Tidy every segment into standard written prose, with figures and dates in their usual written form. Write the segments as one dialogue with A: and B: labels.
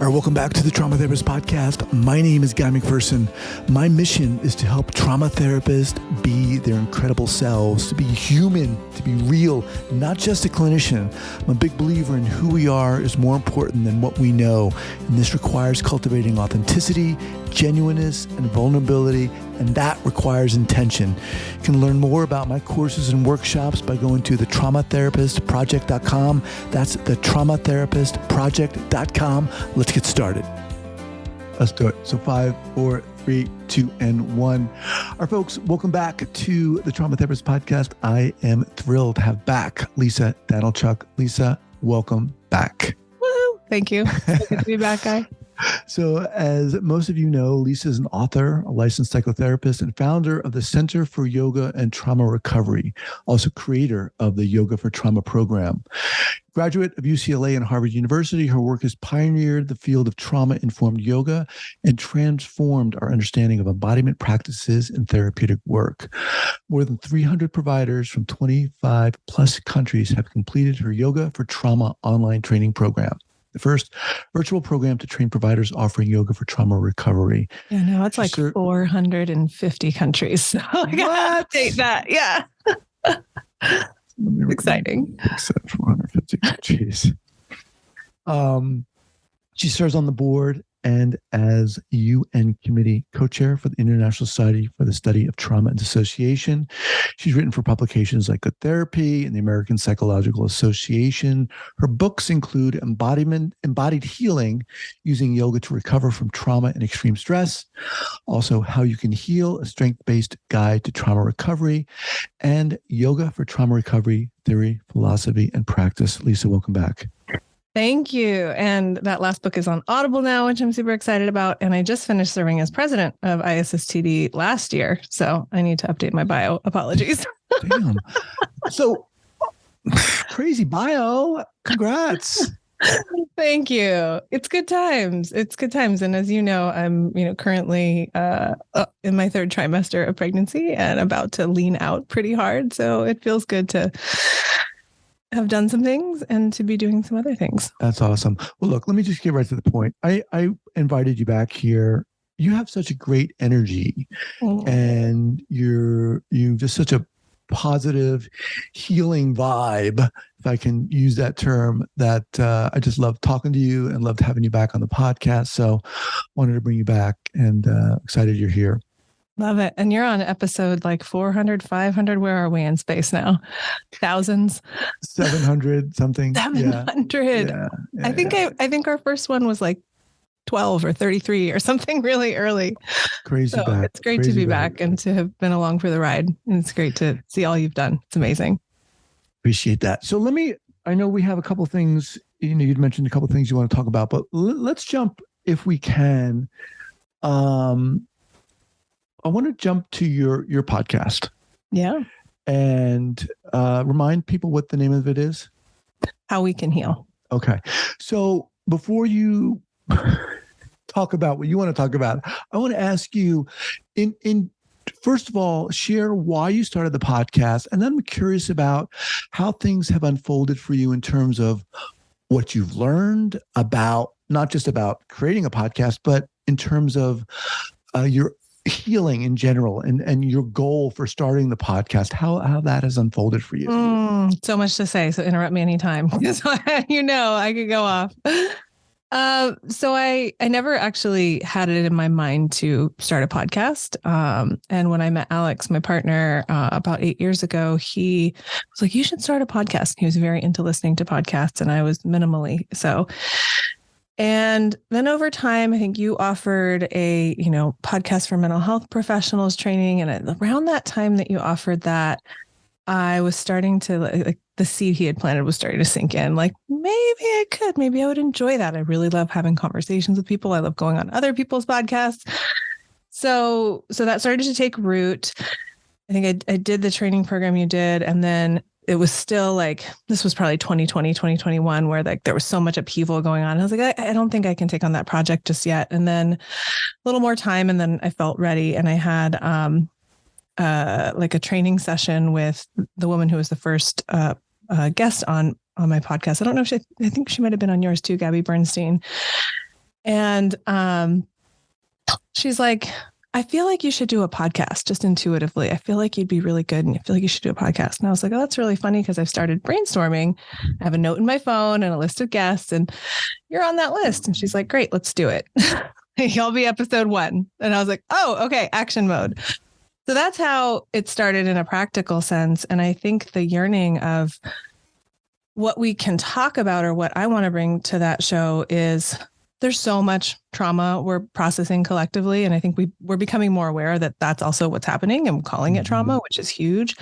A: All right, welcome back to the Trauma Therapist Podcast. My name is Guy McPherson. My mission is to help trauma therapists be their incredible selves, to be human, to be real, not just a clinician. I'm a big believer in who we are is more important than what we know. And this requires cultivating authenticity, genuineness, and vulnerability, and that requires intention. You can learn more about my courses and workshops by going to thetraumatherapistproject.com. That's thetraumatherapistproject.com. Let's get started. Let's do it. So 5, 4, 3, 2, and 1. All right, folks, welcome back to the Trauma Therapist Podcast. I am thrilled to have back Lisa Danylchuk. Lisa, welcome back.
B: Woo! Thank you. So good to be back, Guy.
A: So as most of you know, Lisa is an author, a licensed psychotherapist, and founder of the Center for Yoga and Trauma Recovery, also creator of the Yoga for Trauma program. Graduate of UCLA and Harvard University, her work has pioneered the field of trauma-informed yoga and transformed our understanding of embodiment practices and therapeutic work. More than 300 providers from 25 plus countries have completed her Yoga for Trauma online training program, the first virtual program to train providers offering yoga for trauma recovery.
B: Yeah, no, it's like 450 countries. So I gotta update that. Yeah. Exciting.
A: 450. Jeez. She serves on the board and as UN Committee Co-Chair for the International Society for the Study of Trauma and Dissociation. She's written for publications like Good Therapy and the American Psychological Association. Her books include Embodied Healing, Using Yoga to Recover from Trauma and Extreme Stress, also How You Can Heal, a Strength-Based Guide to Trauma Recovery, and Yoga for Trauma Recovery, Theory, Philosophy, and Practice. Lisa, welcome back.
B: Thank you. And that last book is on Audible now, which I'm super excited about. And I just finished serving as president of ISSTD last year. So I need to update my bio. Apologies.
A: Damn. So crazy bio. Congrats.
B: Thank you. It's good times. It's good times. And as you know, I'm, currently in my 3rd trimester of pregnancy and about to lean out pretty hard. So it feels good to have done some things and to be doing some other things.
A: That's awesome. Well, look, let me just get right to the point. I invited you back here. You have such a great energy and you just such a positive healing vibe, if I can use that term, that I just love talking to you and loved having you back on the podcast. So wanted to bring you back and excited you're here.
B: Love it. And you're on episode like 400, 500. Where are we in space now? Thousands?
A: 700 something.
B: 700.
A: Yeah,
B: I think our first one was like 12 or 33 or something really early.
A: Crazy
B: so
A: back.
B: It's great to be back and to have been along for the ride. And it's great to see all you've done. It's amazing.
A: Appreciate that. So I know we have a couple things, you'd mentioned a couple things you want to talk about, but let's jump if we can. I want to jump to your podcast.
B: Yeah.
A: And remind people what the name of it is.
B: How We Can Heal.
A: Okay. So before you talk about what you want to talk about, I want to ask you, first of all, share why you started the podcast. And then I'm curious about how things have unfolded for you in terms of what you've learned about, not just about creating a podcast, but in terms of your healing in general and your goal for starting the podcast, how that has unfolded for you.
B: So much to say. So interrupt me anytime. So, I could go off. So I never actually had it in my mind to start a podcast. And when I met Alex, my partner, about 8 years ago, he was like, you should start a podcast. He was very into listening to podcasts and I was minimally so. And then over time, I think you offered a, podcast for mental health professionals training. And around that time that you offered that, I was starting to like the seed he had planted was starting to sink in. Like, maybe I would enjoy that. I really love having conversations with people. I love going on other people's podcasts. So that started to take root. I think I did the training program you did. And then it was still like, this was probably 2020, 2021, where like there was so much upheaval going on. I was like, I don't think I can take on that project just yet. And then a little more time. And then I felt ready. And I had like a training session with the woman who was the first guest on my podcast. I don't know if I think she might have been on yours too, Gabby Bernstein. And she's like, I feel like you should do a podcast just intuitively. I feel like you'd be really good and I feel like you should do a podcast. And I was like, oh, that's really funny because I've started brainstorming. I have a note in my phone and a list of guests and you're on that list. And she's like, great, let's do it. You'll be episode 1. And I was like, oh, okay, action mode. So that's how it started in a practical sense. And I think the yearning of what we can talk about or what I want to bring to that show is there's so much trauma we're processing collectively. And I think we're becoming more aware that that's also what's happening and calling it trauma, which is huge.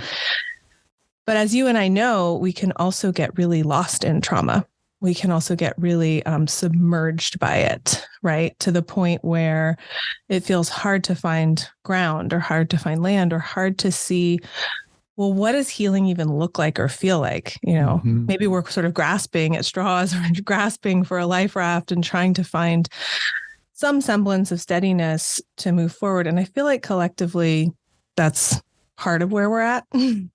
B: But as you and I know, we can also get really lost in trauma. We can also get really submerged by it, right? To the point where it feels hard to find ground or hard to find land or hard to see, well, what does healing even look like or feel like? You know, maybe we're sort of grasping at straws or grasping for a life raft and trying to find some semblance of steadiness to move forward. And I feel like collectively that's part of where we're at,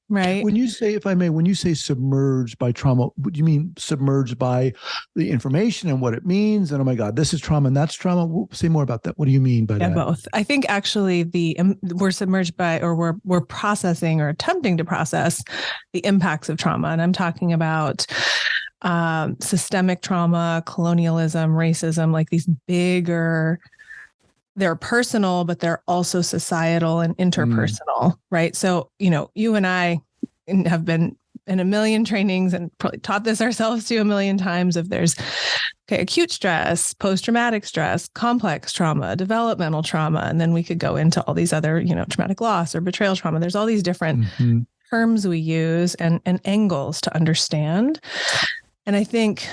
B: right?
A: When you say, if I may, when you say submerged by trauma, do you mean submerged by the information and what it means? And oh my God, this is trauma and that's trauma. Say more about that. What do you mean by that?
B: Both. I think actually we're submerged by, or we're processing or attempting to process the impacts of trauma. And I'm talking about systemic trauma, colonialism, racism, like these bigger, they're personal, but they're also societal and interpersonal, right? So, you know, you and I have been in a million trainings and probably taught this ourselves too a million times of there's acute stress, post-traumatic stress, complex trauma, developmental trauma. And then we could go into all these other, you know, traumatic loss or betrayal trauma. There's all these different terms we use and angles to understand. And I think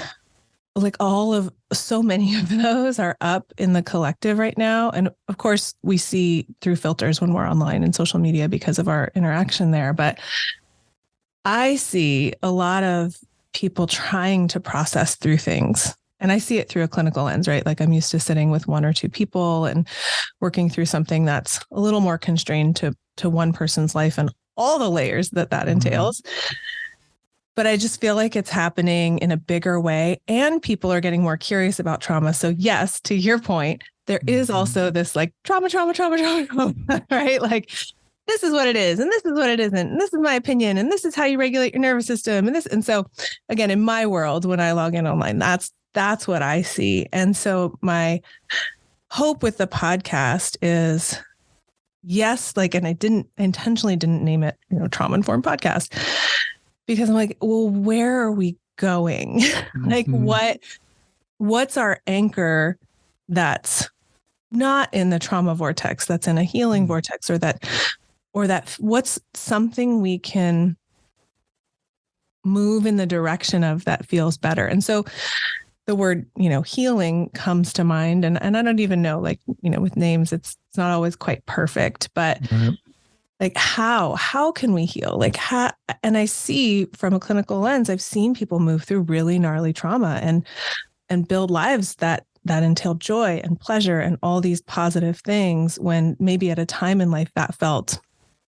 B: like so many of those are up in the collective right now. And of course we see through filters when we're online and social media because of our interaction there. But I see a lot of people trying to process through things. And I see it through a clinical lens, right? Like I'm used to sitting with 1 or 2 people and working through something that's a little more constrained to one person's life and all the layers that entails. But I just feel like it's happening in a bigger way and people are getting more curious about trauma. So yes, to your point, there is also this like trauma, right? Like this is what it is. And this is what it isn't. And this is my opinion. And this is how you regulate your nervous system. And so again, in my world, when I log in online, that's what I see. And so my hope with the podcast is yes, like, and I intentionally didn't name it, you know, Trauma Informed Podcast. Because I'm like, well, where are we going? Like what's our anchor that's not in the trauma vortex, that's in a healing vortex or that what's something we can move in the direction of that feels better. And so the word, you know, healing comes to mind and I don't even know, like, you know, with names, it's not always quite perfect, but like how can we heal? Like how, and I see from a clinical lens, I've seen people move through really gnarly trauma and build lives that entail joy and pleasure and all these positive things when maybe at a time in life that felt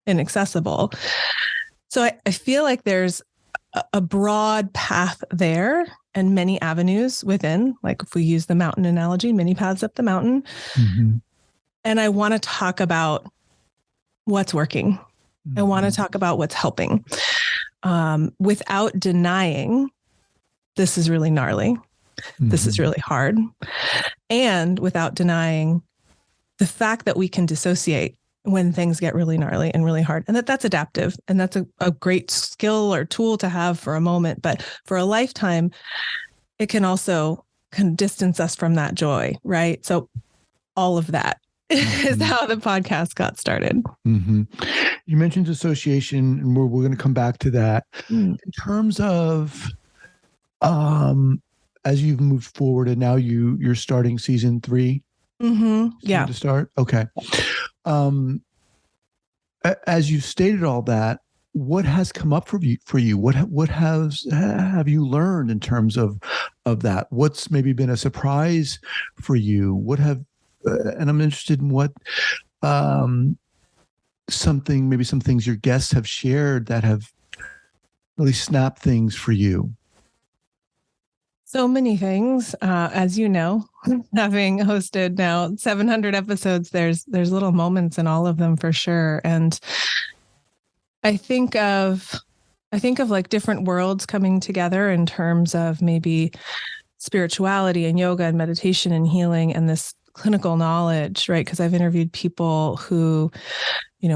B: inaccessible. So I feel like there's a broad path there and many avenues within, like if we use the mountain analogy, many paths up the mountain. And I want to talk about what's working. I want to talk about what's helping without denying this is really gnarly. This is really hard. And without denying the fact that we can dissociate when things get really gnarly and really hard and that's adaptive. And that's a great skill or tool to have for a moment. But for a lifetime, it can also distance us from that joy, right? So all of that is how the podcast got started.
A: You mentioned dissociation, and we're going to come back to that. In terms of, as you've moved forward, and now you're starting season 3.
B: Yeah.
A: To start. Okay. As you stated all that, what has come up for you? What have you learned in terms of that? What's maybe been a surprise for you? And I'm interested in what maybe some things your guests have shared that have really snapped things for you?
B: So many things, as you know, having hosted now 700 episodes, there's little moments in all of them for sure. And I think of like different worlds coming together in terms of maybe spirituality and yoga and meditation and healing and this clinical knowledge, right? Because I've interviewed people who,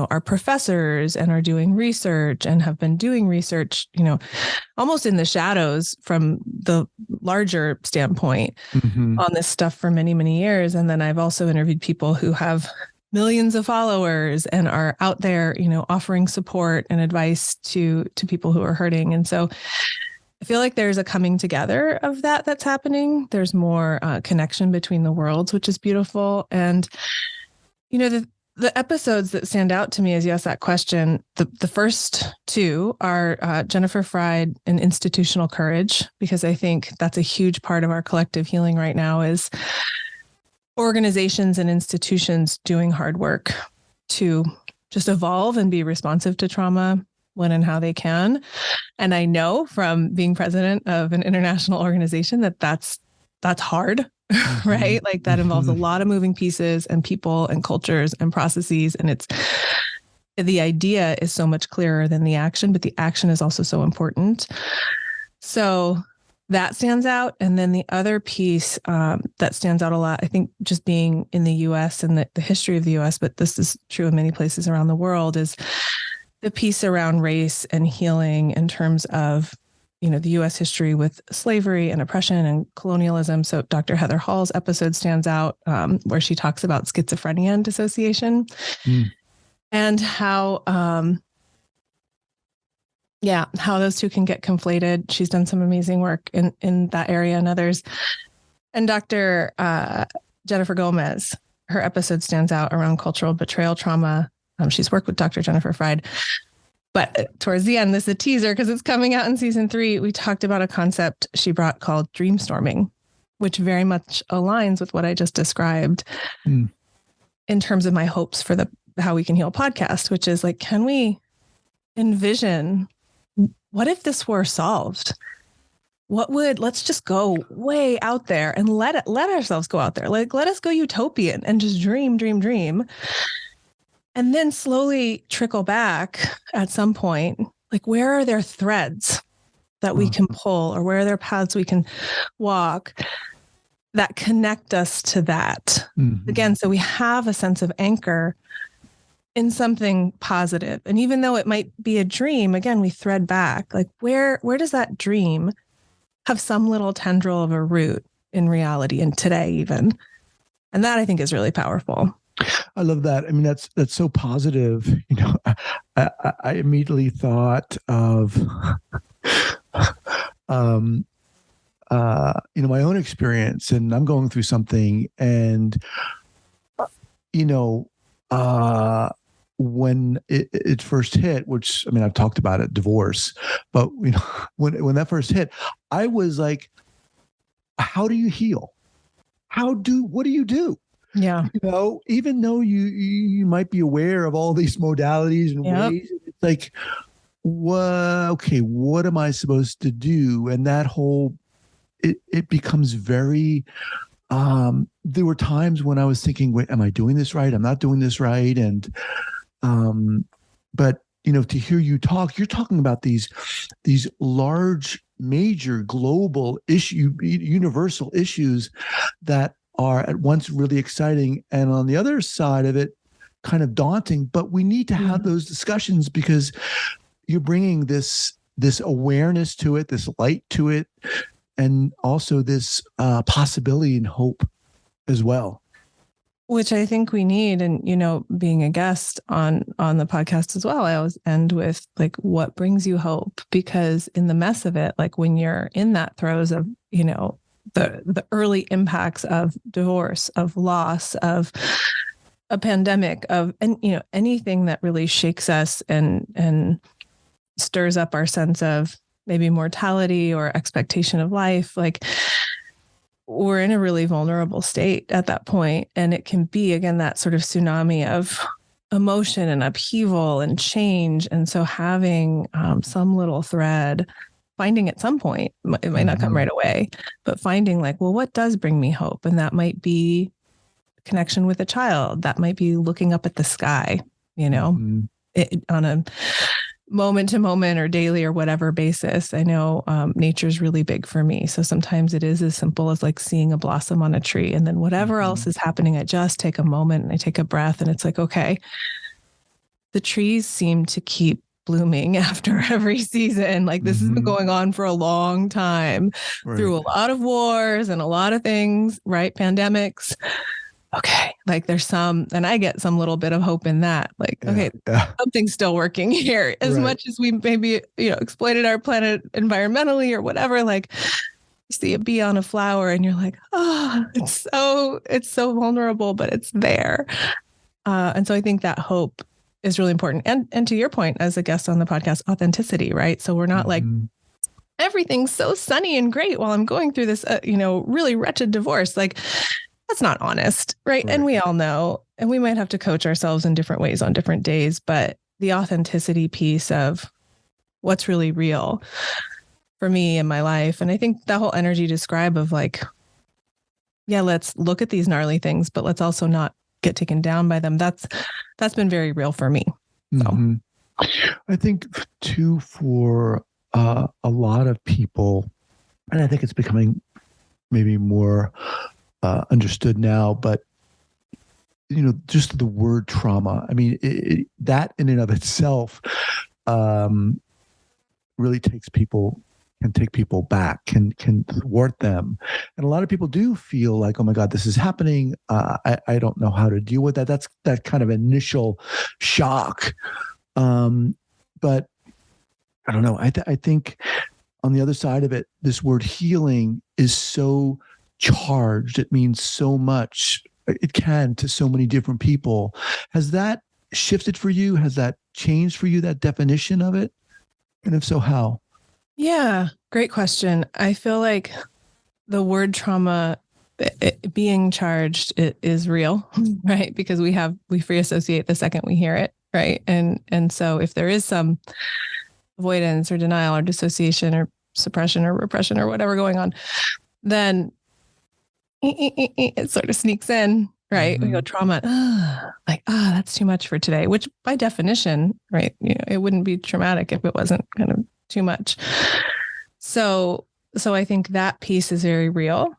B: are professors and are doing research and have been doing research, almost in the shadows from the larger standpoint on this stuff for many, many years. And then I've also interviewed people who have millions of followers and are out there, offering support and advice to people who are hurting. And so I feel like there's a coming together of that's happening. There's more connection between the worlds, which is beautiful. And, the episodes that stand out to me as you ask that question, the first two are Jennifer Fried and Institutional Courage, because I think that's a huge part of our collective healing right now is organizations and institutions doing hard work to just evolve and be responsive to trauma when and how they can. And I know from being president of an international organization that's hard, right? Like that involves a lot of moving pieces and people and cultures and processes. And the idea is so much clearer than the action, but the action is also so important. So that stands out. And then the other piece that stands out a lot, I think just being in the US and the history of the US, but this is true in many places around the world, is the piece around race and healing in terms of, the U.S. history with slavery and oppression and colonialism. So Dr. Heather Hall's episode stands out where she talks about schizophrenia and dissociation and how those two can get conflated. She's done some amazing work in that area and others. And Dr. Jennifer Gomez, her episode stands out around cultural betrayal trauma. She's worked with Dr. Jennifer Fried. But towards the end, this is a teaser because it's coming out in season 3. We talked about a concept she brought called dream storming, which very much aligns with what I just described in terms of my hopes for the How We Can Heal podcast, which is like, can we envision what if this were solved? Let's just go way out there and let ourselves go out there. Like, let us go utopian and just dream. And then slowly trickle back at some point, like where are there threads that we can pull, or where are there paths we can walk that connect us to that? Again, so we have a sense of anchor in something positive. And even though it might be a dream, again, we thread back, like where does that dream have some little tendril of a root in reality and today even? And that I think is really powerful.
A: I love that. I mean, that's so positive. I immediately thought of, my own experience, and I'm going through something, and, when it first hit, which, I mean, I've talked about it, divorce, but when that first hit, I was like, how do you heal? What do you do?
B: Yeah.
A: Even though you might be aware of all these modalities and ways, it's like, what am I supposed to do? And that whole, it becomes very, there were times when I was thinking, wait, am I doing this right? I'm not doing this right. And, but to hear you talk, you're talking about these large, major, global universal issues that are at once really exciting, and on the other side of it, kind of daunting. But we need to have those discussions because you're bringing this awareness to it, this light to it, and also this possibility and hope as well.
B: Which I think we need. And, being a guest on the podcast as well, I always end with like, what brings you hope? Because in the mess of it, like when you're in that throes of, the early impacts of divorce, of loss, of a pandemic, of, and anything that really shakes us and stirs up our sense of maybe mortality or expectation of life, like we're in a really vulnerable state at that point. And it can be, again, that sort of tsunami of emotion and upheaval and change. And so having some little thread, finding at some point, it might not come right away, but finding like, well, what does bring me hope? And that might be connection with a child. That might be looking up at the sky, on a moment to moment or daily or whatever basis. I know nature's really big for me. So sometimes it is as simple as like seeing a blossom on a tree, and then whatever else is happening, I just take a moment and I take a breath, and it's like, okay, the trees seem to keep blooming after every season. Like this has been going on for a long time through a lot of wars and a lot of things, right? Pandemics. Okay. Like there's some, and I get some little bit of hope in that. Like, something's still working here as much as we maybe, exploited our planet environmentally or whatever. Like you see a bee on a flower and you're like, it's so vulnerable, but it's there. And so I think that hope is really important. And to your point, as a guest on the podcast, authenticity, right? So we're not like, everything's so sunny and great while I'm going through this, really wretched divorce. Like that's not honest, right? And we all know, and we might have to coach ourselves in different ways on different days, but the authenticity piece of what's really real for me in my life. And I think that whole energy describe of like, let's look at these gnarly things, but let's also not get taken down by them. That's been very real for me. So.
A: I think too, for a lot of people, and I think it's becoming maybe more understood now, but just the word trauma, I mean, that in and of itself really can take people back, can thwart them. And a lot of people do feel like, oh my God, this is happening. I don't know how to deal with that. That's that kind of initial shock. But I don't know. I think on the other side of it, this word healing is so charged. It means so much. It can to so many different people. Has that shifted for you? Has that changed for you, that definition of it? And if so, how? Yeah,
B: great question. I feel like the word trauma being charged is real, right? Because we free associate the second we hear it, right? And so if there is some avoidance or denial or dissociation or suppression or repression or whatever going on, then it sort of sneaks in, right? We go trauma, that's too much for today, which by definition, right? It wouldn't be traumatic if it wasn't kind of too much. So I think that piece is very real,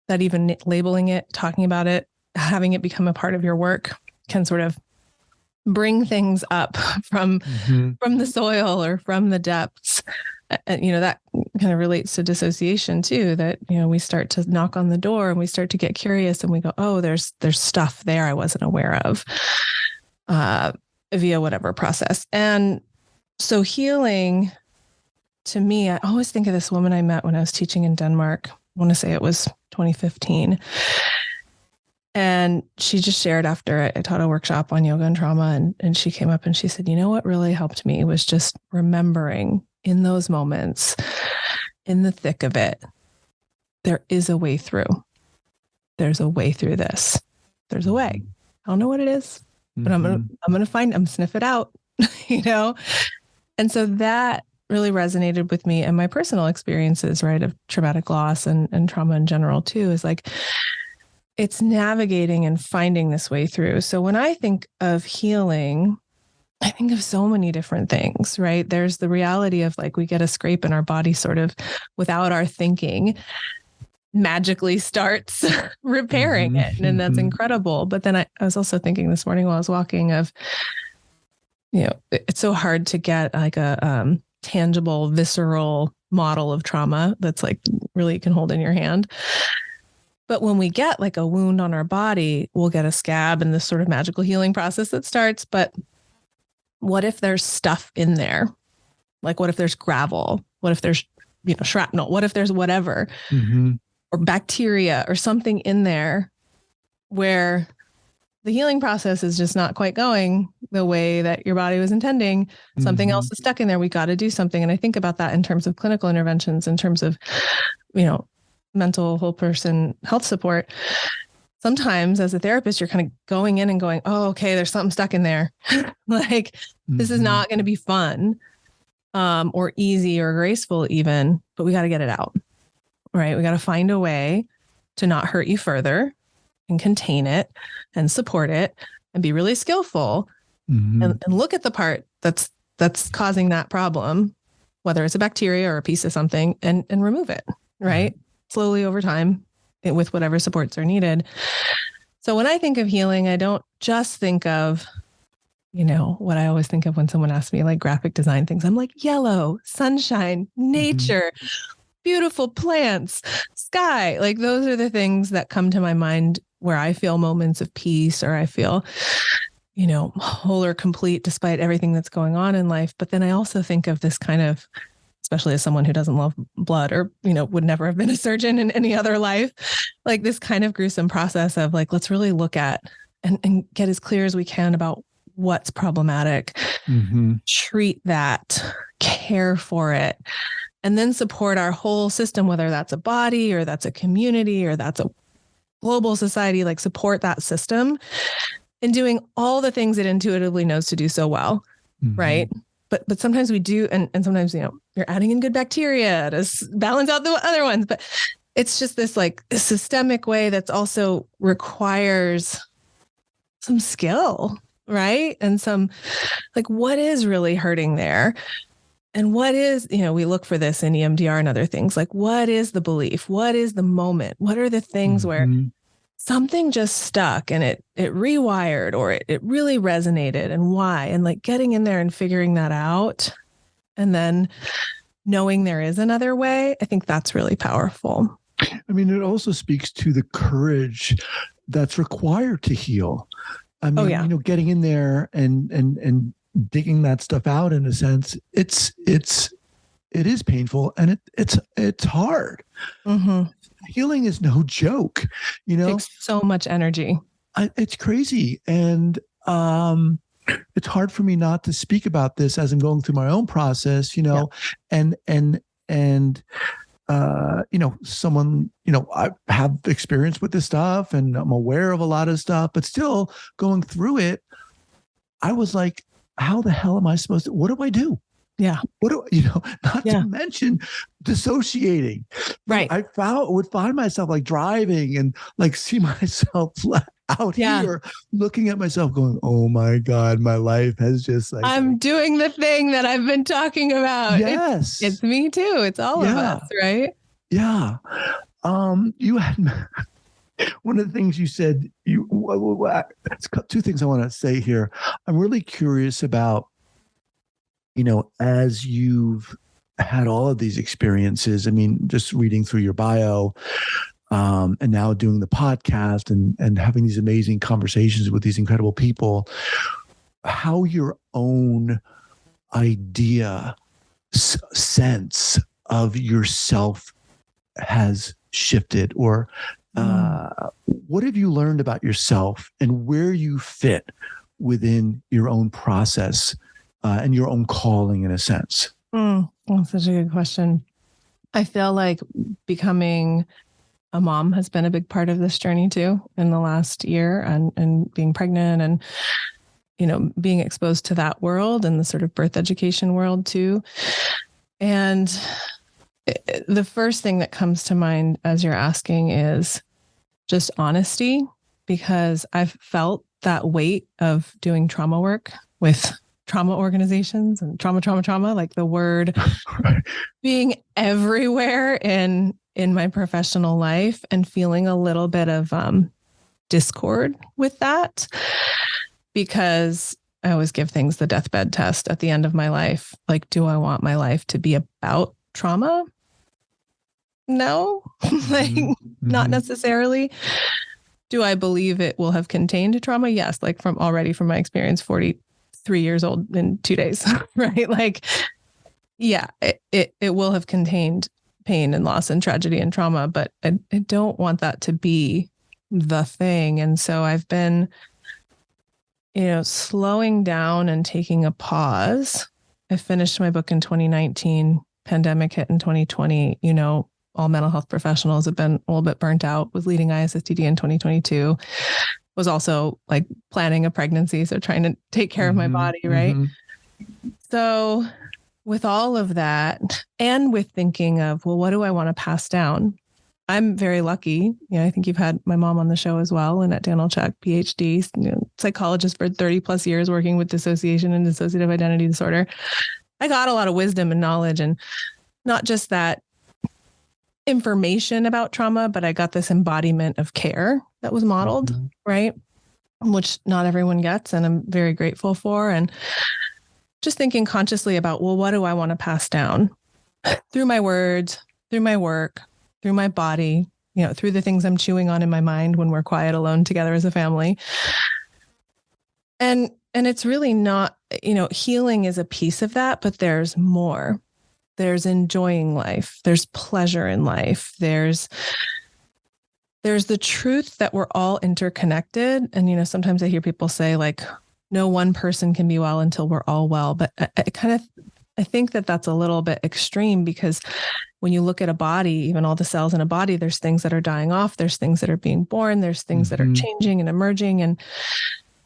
B: that even labeling it, talking about it, having it become a part of your work can sort of bring things up from the soil or from the depths. And, that kind of relates to dissociation too, that, we start to knock on the door and we start to get curious and we go, oh, there's stuff there I wasn't aware of via whatever process. And so healing, to me, I always think of this woman I met when I was teaching in Denmark. I want to say it was 2015. And she just shared after I taught a workshop on yoga and trauma. And she came up and she said, what really helped me was just remembering in those moments, in the thick of it, there is a way through. There's a way through this. There's a way. I don't know what it is, but I'm gonna sniff it out, And so that really resonated with me and my personal experiences, right, of traumatic loss and trauma in general too, is like, it's navigating and finding this way through. So when I think of healing, I think of so many different things, right? There's the reality of like, we get a scrape in our body sort of without our thinking, magically starts repairing it. And that's incredible. But then I was also thinking this morning while I was walking of, it's so hard to get like a tangible, visceral model of trauma that's like really you can hold in your hand. But when we get like a wound on our body, we'll get a scab and this sort of magical healing process that starts. But what if there's stuff in there? Like, what if there's gravel? What if there's, shrapnel? What if there's whatever, or bacteria or something in there where the healing process is just not quite going the way that your body was intending. Something else is stuck in there. We got to do something. And I think about that in terms of clinical interventions, in terms of, mental whole person health support. sometimes as a therapist, you're kind of going in and going, oh, okay, there's something stuck in there. Like, this is not going to be fun, or easy or graceful even, but we got to get it out, right? We got to find a way to not hurt you further and contain it and support it and be really skillful and look at the part that's causing that problem, whether it's a bacteria or a piece of something, and remove it, right? Slowly over time with whatever supports are needed. So when I think of healing, I don't just think of, what I always think of when someone asks me like graphic design things. I'm like, yellow, sunshine, nature, beautiful plants, sky. Like those are the things that come to my mind where I feel moments of peace, or I feel, whole or complete despite everything that's going on in life. But then I also think of this kind of, especially as someone who doesn't love blood, or, would never have been a surgeon in any other life, like this kind of gruesome process of like, let's really look at and get as clear as we can about what's problematic, treat that, care for it, and then support our whole system, whether that's a body or that's a community or that's a global society, like support that system in doing all the things it intuitively knows to do so well. Right. But sometimes we do. And sometimes, you're adding in good bacteria to balance out the other ones, but it's just this like systemic way that's also requires some skill, right? And some like, what is really hurting there? And what is, we look for this in EMDR and other things, like what is the belief? What is the moment? What are the things where something just stuck and it rewired, or it really resonated, and why? And like getting in there and figuring that out, and then knowing there is another way, I think that's really powerful.
A: I mean, it also speaks to the courage that's required to heal. I mean, getting in there and digging that stuff out, in a sense, it is painful, and it's hard. Healing is no joke, It
B: takes so much energy.
A: It's crazy. And it's hard for me not to speak about this as I'm going through my own process, and someone, I have experience with this stuff and I'm aware of a lot of stuff, but still going through it, I was like, how the hell am I supposed to, what do I do?
B: Yeah.
A: What do not to mention dissociating.
B: Right.
A: I would find myself like driving and like see myself out here looking at myself going, oh my God, my life has just like,
B: I'm doing the thing that I've been talking about.
A: Yes.
B: It's me too. It's all of us, right?
A: Yeah. You had one of the things you said, two things I want to say here. I'm really curious about, as you've had all of these experiences, I mean, just reading through your bio, and now doing the podcast and having these amazing conversations with these incredible people, how your own idea, sense of yourself has shifted, or what have you learned about yourself and where you fit within your own process and your own calling, in a sense?
B: That's such a good question. I feel like becoming a mom has been a big part of this journey too in the last year, and being pregnant and, being exposed to that world and the sort of birth education world too. And the first thing that comes to mind as you're asking is just honesty, because I've felt that weight of doing trauma work with trauma organizations and trauma, like the word being everywhere in my professional life, and feeling a little bit of discord with that, because I always give things the deathbed test at the end of my life. Like, do I want my life to be about trauma? No, like not necessarily. Do I believe it will have contained trauma? Yes. Like from my experience, 43 years old in 2 days, right? Like, yeah, it will have contained pain and loss and tragedy and trauma, but I don't want that to be the thing. And so I've been, slowing down and taking a pause. I finished my book in 2019, pandemic hit in 2020, all mental health professionals have been a little bit burnt out, was leading ISSTD in 2022, was also like planning a pregnancy. So trying to take care of my body. Right. So with all of that, and with thinking of, well, what do I want to pass down? I'm very lucky. I think you've had my mom on the show as well. And at Danylchuk, PhD, psychologist for 30 plus years working with dissociation and dissociative identity disorder. I got a lot of wisdom and knowledge, and not just that information about trauma, but I got this embodiment of care that was modeled, right? Which not everyone gets. And I'm very grateful for. And just thinking consciously about, well, what do I want to pass down through my words, through my work, through my body, through the things I'm chewing on in my mind when we're quiet alone together as a family. And it's really not, healing is a piece of that, but there's more. There's enjoying life. There's pleasure in life. There's the truth that we're all interconnected. And, sometimes I hear people say like, no one person can be well until we're all well. But I think that that's a little bit extreme, because when you look at a body, even all the cells in a body, there's things that are dying off. There's things that are being born. There's things that are changing and emerging. And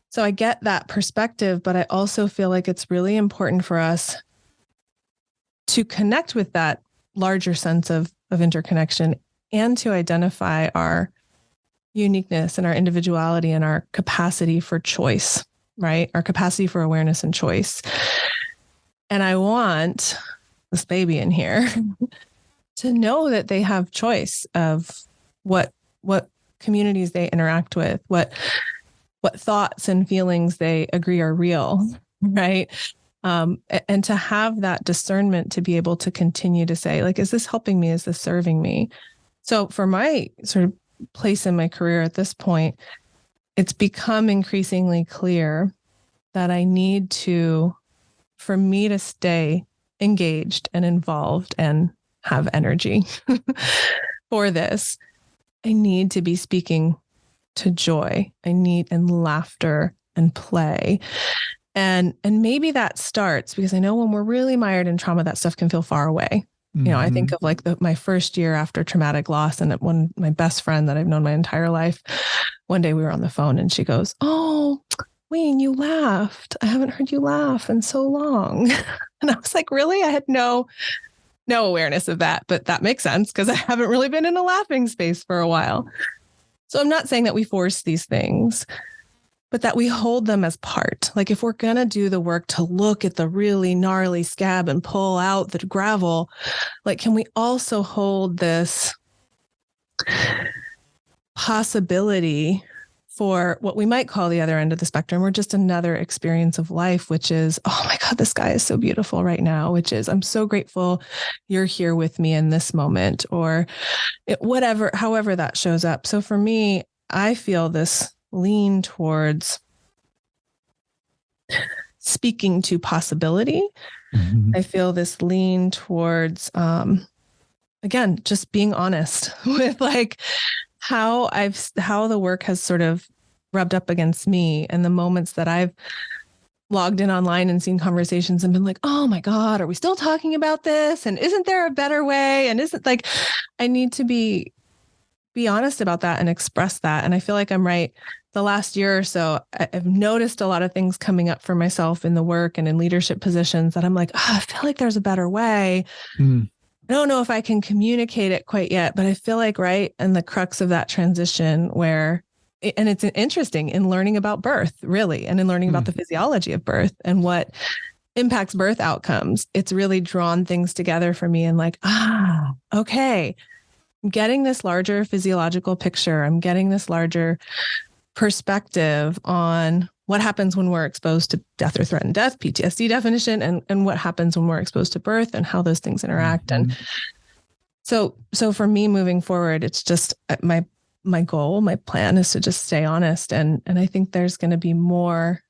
B: so I get that perspective, but I also feel like it's really important for us to connect with that larger sense of interconnection, and to identify our uniqueness and our individuality and our capacity for choice, right? Our capacity for awareness and choice. And I want this baby in here to know that they have choice of what communities they interact with, what thoughts and feelings they agree are real, right? And to have that discernment to be able to continue to say, like, is this helping me? Is this serving me? So for my sort of place in my career at this point, it's become increasingly clear that I need for me to stay engaged and involved and have energy for this, I need to be speaking to joy. And laughter and play. And maybe that starts because I know when we're really mired in trauma, that stuff can feel far away. I think of like my first year after traumatic loss, and my best friend that I've known my entire life, one day we were on the phone and she goes, "Oh, Wayne, you laughed. I haven't heard you laugh in so long." And I was like, really? I had no awareness of that, but that makes sense because I haven't really been in a laughing space for a while. So I'm not saying that we force these things, but that we hold them as part. Like if we're going to do the work to look at the really gnarly scab and pull out the gravel, like, can we also hold this possibility for what we might call the other end of the spectrum, or just another experience of life, which is, oh my God, the sky is so beautiful right now, which is, I'm so grateful you're here with me in this moment, or however that shows up. So for me, I feel this lean towards speaking to possibility. I feel this lean towards, again, just being honest with like how the work has sort of rubbed up against me, and the moments that I've logged in online and seen conversations and been like, oh my God, are we still talking about this? And isn't there a better way? And isn't like, I need to be honest about that and express that. And I feel like I'm right. The last year or so, I've noticed a lot of things coming up for myself in the work and in leadership positions that I'm like, I feel like there's a better way. I don't know if I can communicate it quite yet, but I feel like right in the crux of that transition and it's interesting in learning about birth, really, and in learning about the physiology of birth and what impacts birth outcomes. It's really drawn things together for me and like, okay, I'm getting this larger physiological picture. I'm getting this larger perspective on what happens when we're exposed to death or threatened death, PTSD definition, and what happens when we're exposed to birth and how those things interact. And so for me moving forward, it's just my goal, my plan is to just stay honest. And I think there's going to be more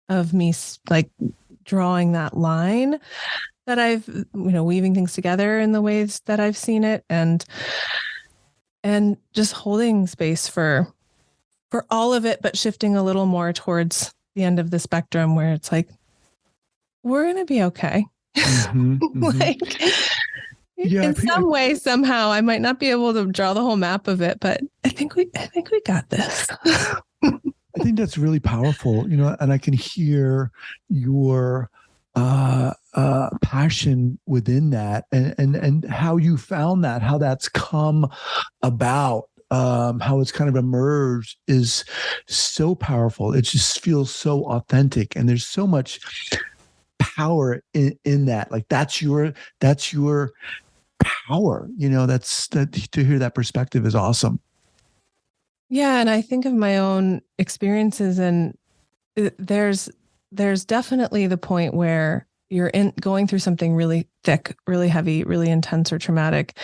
B: of me like drawing that line that I've, weaving things together in the ways that I've seen it, and just holding space for all of it, but shifting a little more towards the end of the spectrum where it's like, we're going to be okay. Like,
A: Yeah,
B: in some way, somehow, I might not be able to draw the whole map of it, but I think we got this.
A: I think that's really powerful, and I can hear your passion within that, and how you found that, how that's come about, how it's kind of emerged is so powerful. It just feels so authentic, and there's so much power in that. Like that's your power. That to hear that perspective is awesome.
B: Yeah, and I think of my own experiences, and there's definitely the point where you're going through something really thick, really heavy, really intense or traumatic,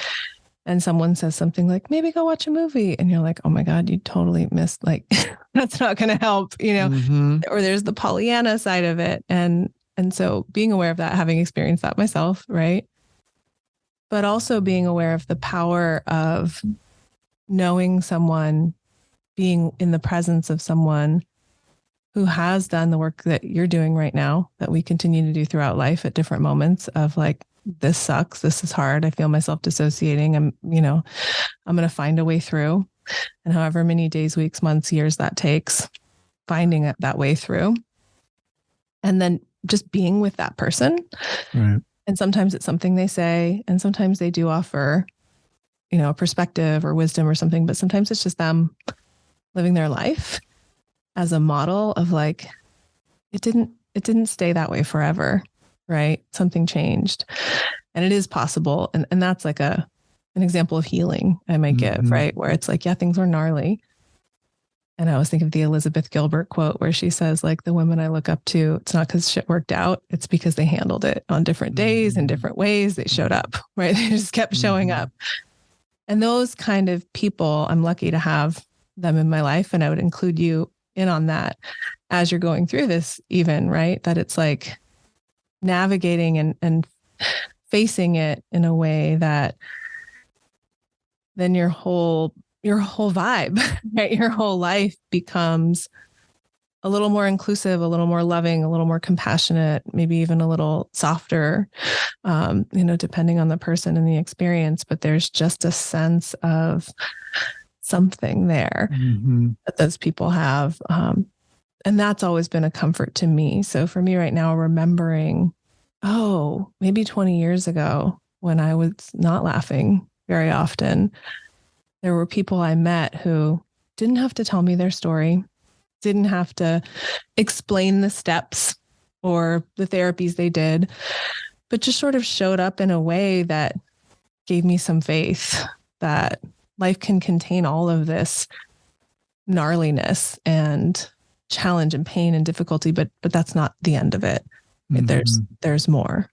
B: and someone says something like, maybe go watch a movie, and you're like, oh my God, you totally missed, like, that's not going to help,
A: Mm-hmm.
B: Or there's the Pollyanna side of it, and so being aware of that, having experienced that myself, right? But also being aware of the power of knowing someone, being in the presence of someone who has done the work that you're doing right now, that we continue to do throughout life at different moments of like, this sucks, this is hard, I feel myself dissociating, I'm going to find a way through. And however many days, weeks, months, years that takes, finding that way through. And then just being with that person.
A: Right.
B: And sometimes it's something they say, and sometimes they do offer, a perspective or wisdom or something, but sometimes it's just them living their life as a model of like, it didn't stay that way forever, right? Something changed, and it is possible. And that's like an example of healing I might give, right? Where it's like, yeah, things were gnarly. And I always think of the Elizabeth Gilbert quote where she says, like, the women I look up to, it's not because shit worked out. It's because they handled it on different days in different ways. They showed up, right? They just kept showing up. And those kind of people, I'm lucky to have them in my life. And I would include you in on that as you're going through this, even, right? That it's like navigating and facing it in a way that then your whole vibe, right? Your whole life becomes a little more inclusive, a little more loving, a little more compassionate, maybe even a little softer, depending on the person and the experience. But there's just a sense of something there that those people have. And that's always been a comfort to me. So for me right now, remembering, maybe 20 years ago when I was not laughing very often, there were people I met who didn't have to tell me their story, didn't have to explain the steps or the therapies they did, but just sort of showed up in a way that gave me some faith that life can contain all of this gnarliness and challenge and pain and difficulty, but that's not the end of it. There's more.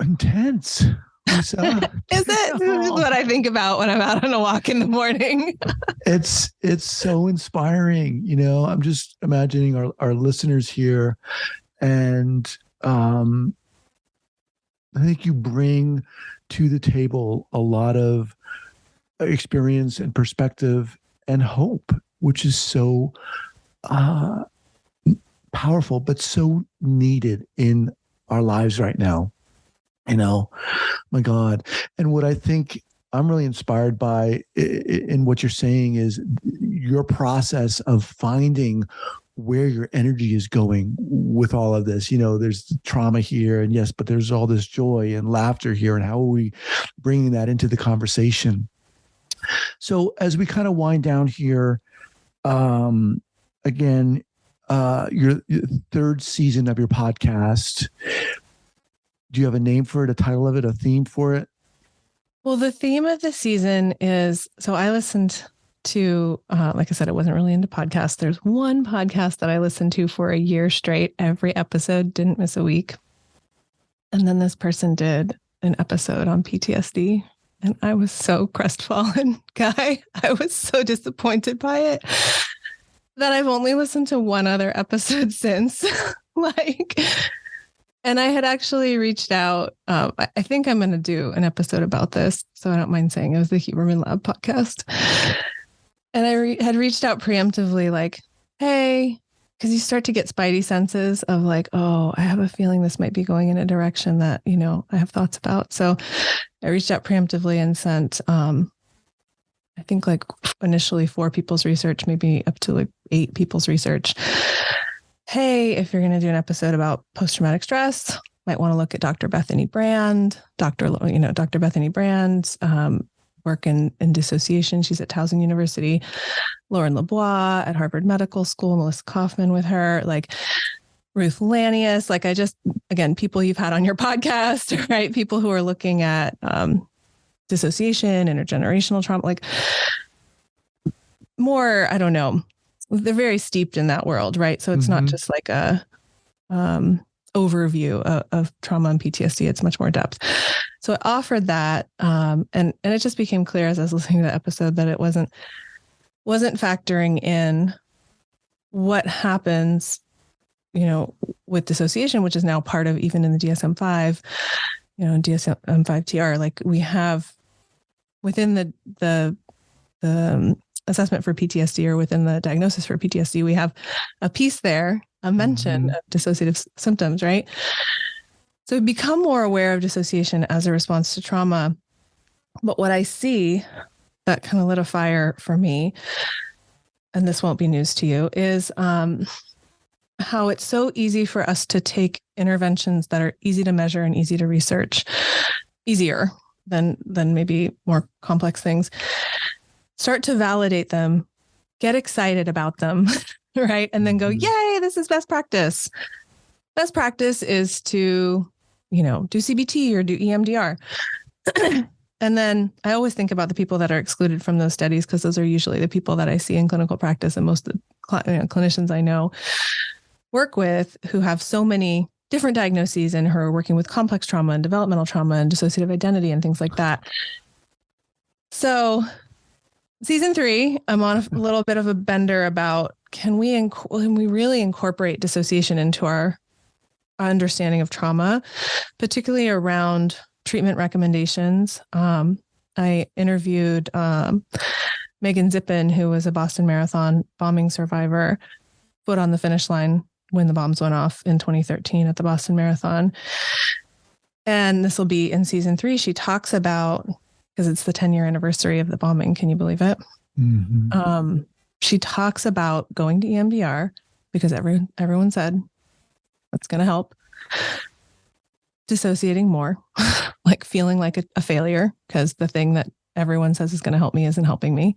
A: Intense. Lisa.
B: Is it? This is what I think about when I'm out on a walk in the morning.
A: It's so inspiring. I'm just imagining our listeners here, and I think you bring to the table a lot of experience and perspective and hope, which is so powerful, but so needed in our lives right now. My God. And what I think I'm really inspired by in what you're saying is your process of finding where your energy is going with all of this. There's trauma here, and yes, but there's all this joy and laughter here, and how are we bringing that into the conversation? So as we kind of wind down here, again, your third season of your podcast, do you have a name for it, a title of it, a theme for it?
B: Well, the theme of the season is, so I listened to, like I said, I wasn't really into podcasts. There's one podcast that I listened to for a year straight, every episode, didn't miss a week. And then this person did an episode on PTSD. And I was so crestfallen, Guy. I was so disappointed by it that I've only listened to one other episode since. And I had actually reached out. I think I'm going to do an episode about this, so I don't mind saying it was the Huberman Lab podcast. And I had reached out preemptively, like, hey, because you start to get spidey senses of like, oh, I have a feeling this might be going in a direction that, I have thoughts about. So I reached out preemptively and sent, I think like initially 4 people's research, maybe up to like 8 people's research. Hey, if you're going to do an episode about post-traumatic stress, might want to look at Dr. Bethany Brand, Dr. Bethany Brand's work in dissociation. She's at Towson University. Lauren LeBois at Harvard Medical School, Melissa Kaufman with her, like Ruth Lanius, like again, people you've had on your podcast, right? People who are looking at dissociation, intergenerational trauma, like more, I don't know, they're very steeped in that world, right? So it's not just like a overview of trauma and PTSD. It's much more depth. So I offered that. And it just became clear as I was listening to the episode that it wasn't factoring in what happens, with dissociation, which is now part of even in the DSM-5, DSM-5 TR, like we have within the assessment for PTSD or within the diagnosis for PTSD, we have a piece there, a mention of dissociative symptoms, right? So become more aware of dissociation as a response to trauma. But what I see that kind of lit a fire for me, and this won't be news to you, is how it's so easy for us to take interventions that are easy to measure and easy to research, easier than maybe more complex things, start to validate them, get excited about them, right? And then go, yay, this is best practice. Best practice is to, do CBT or do EMDR. And then I always think about the people that are excluded from those studies, because those are usually the people that I see in clinical practice, and most of the clinicians I know work with who have so many different diagnoses and who are working with complex trauma and developmental trauma and dissociative identity and things like that. So season 3, I'm on a little bit of a bender about can we really incorporate dissociation into our understanding of trauma, particularly around treatment recommendations. I interviewed Megan Zippin, who was a Boston Marathon bombing survivor, foot on the finish line when the bombs went off in 2013 at the Boston Marathon. And this will be in season 3. She talks about, because it's the 10-year anniversary of the bombing. Can you believe it? She talks about going to EMDR because everyone said that's going to help. Dissociating more, like feeling like a failure because the thing that everyone says is going to help me isn't helping me.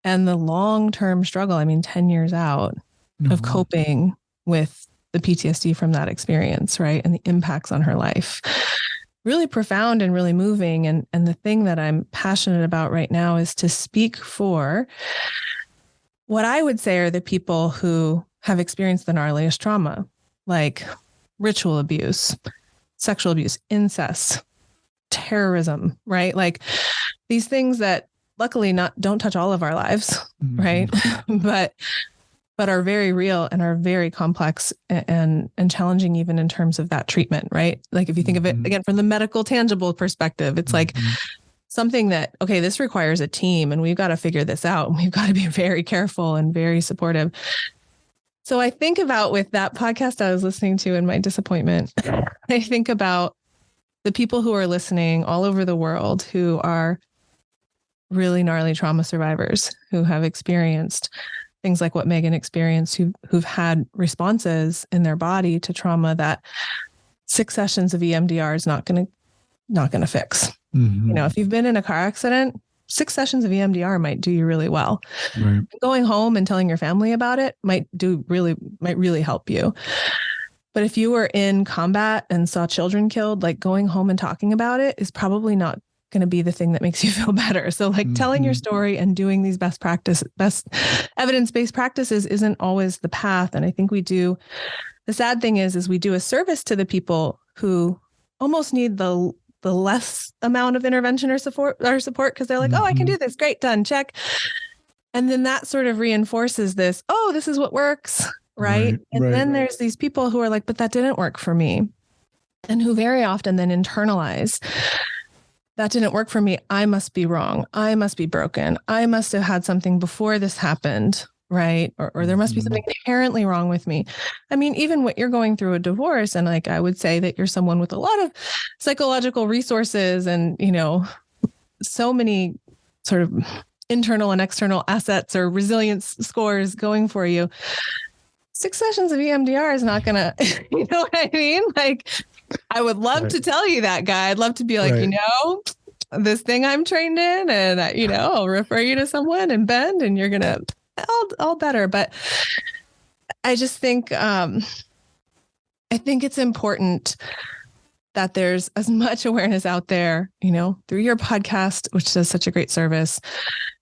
B: And the long-term struggle, 10 years out of coping with the PTSD from that experience, right? And the impacts on her life. Really profound and really moving. And the thing that I'm passionate about right now is to speak for what I would say are the people who have experienced the gnarliest trauma, like ritual abuse, sexual abuse, incest, terrorism, right? Like these things that luckily don't touch all of our lives, right? but are very real and are very complex and challenging even in terms of that treatment, right? Like if you think of it again from the medical tangible perspective, it's like something that, okay, this requires a team and we've got to figure this out. And we've got to be very careful and very supportive. So I think about with that podcast I was listening to in my disappointment, I think about the people who are listening all over the world who are really gnarly trauma survivors who have experienced things like what Megan experienced, who've had responses in their body to trauma that 6 sessions of EMDR is not going to fix. If you've been in a car accident, 6 sessions of EMDR might do you really well. Right. Going home and telling your family about it might really help you. But if you were in combat and saw children killed, like going home and talking about it is probably not going to be the thing that makes you feel better. So like telling your story and doing these best evidence-based practices isn't always the path. And I think the sad thing is we do a service to the people who almost need the less amount of intervention or support because they're like, oh, I can do this. Great. Done. Check. And then that sort of reinforces this, oh, this is what works. Right. And then there's these people who are like, but that didn't work for me. And who very often then internalize that didn't work for me. I must be wrong. I must be broken. I must have had something before this happened. right? Or there must be something inherently wrong with me. I mean, even what you're going through a divorce, and like, I would say that you're someone with a lot of psychological resources and, so many sort of internal and external assets or resilience scores going for you. 6 sessions of EMDR is not going to, you know what I mean? Like, I would love to tell you that, guy. I'd love to be like, this thing I'm trained in, and I'll refer you to someone and bend, and you're going to all better. But I just think, I think it's important that there's as much awareness out there, through your podcast, which does such a great service,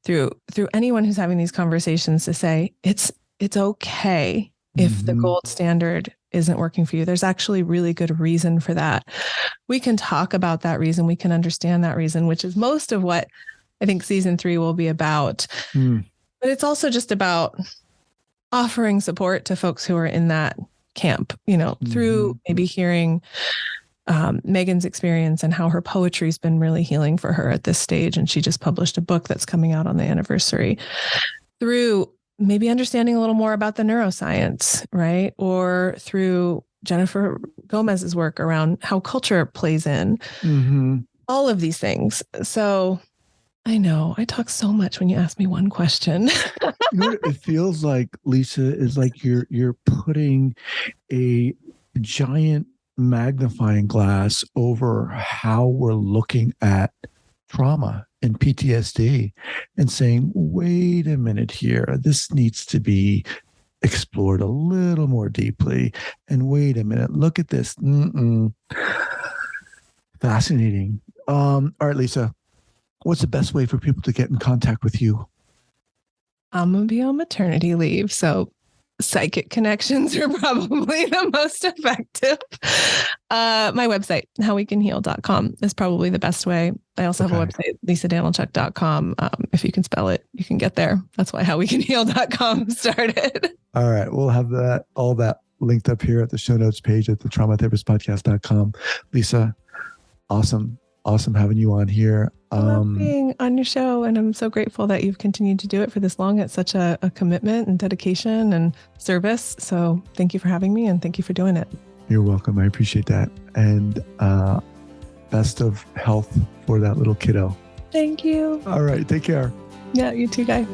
B: through anyone who's having these conversations, to say it's okay if the gold standard isn't working for you. There's actually really good reason for that. We can talk about that reason. We can understand that reason, which is most of what I think season 3 will be about. But it's also just about offering support to folks who are in that camp, through maybe hearing Megan's experience and how her poetry's been really healing for her at this stage. And she just published a book that's coming out on the anniversary, through maybe understanding a little more about the neuroscience, right? Or through Jennifer Gomez's work around how culture plays in, all of these things. So I know I talk so much when you ask me one question.
A: It feels like, Lisa, is like you're putting a giant magnifying glass over how we're looking at trauma and PTSD and saying, wait a minute here, this needs to be explored a little more deeply. And wait a minute, look at this. Fascinating. All right, Lisa, what's the best way for people to get in contact with you?
B: I'm going to be on maternity leave, so psychic connections are probably the most effective. My website, howwecanheal.com, is probably the best way. I also have a website, lisadanylchuk.com. If you can spell it, you can get there. That's why howwecanheal.com started. All
A: right. We'll have all that linked up here at the show notes page at the traumatherapistpodcast.com. Lisa, awesome having you on here.
B: I love being on your show, and I'm so grateful that you've continued to do it for this long. It's such a commitment and dedication and service. So thank you for having me, and thank you for doing it.
A: You're welcome. I appreciate that. And best of health for that little kiddo.
B: Thank you.
A: All right. Take care.
B: Yeah, you too, Guy.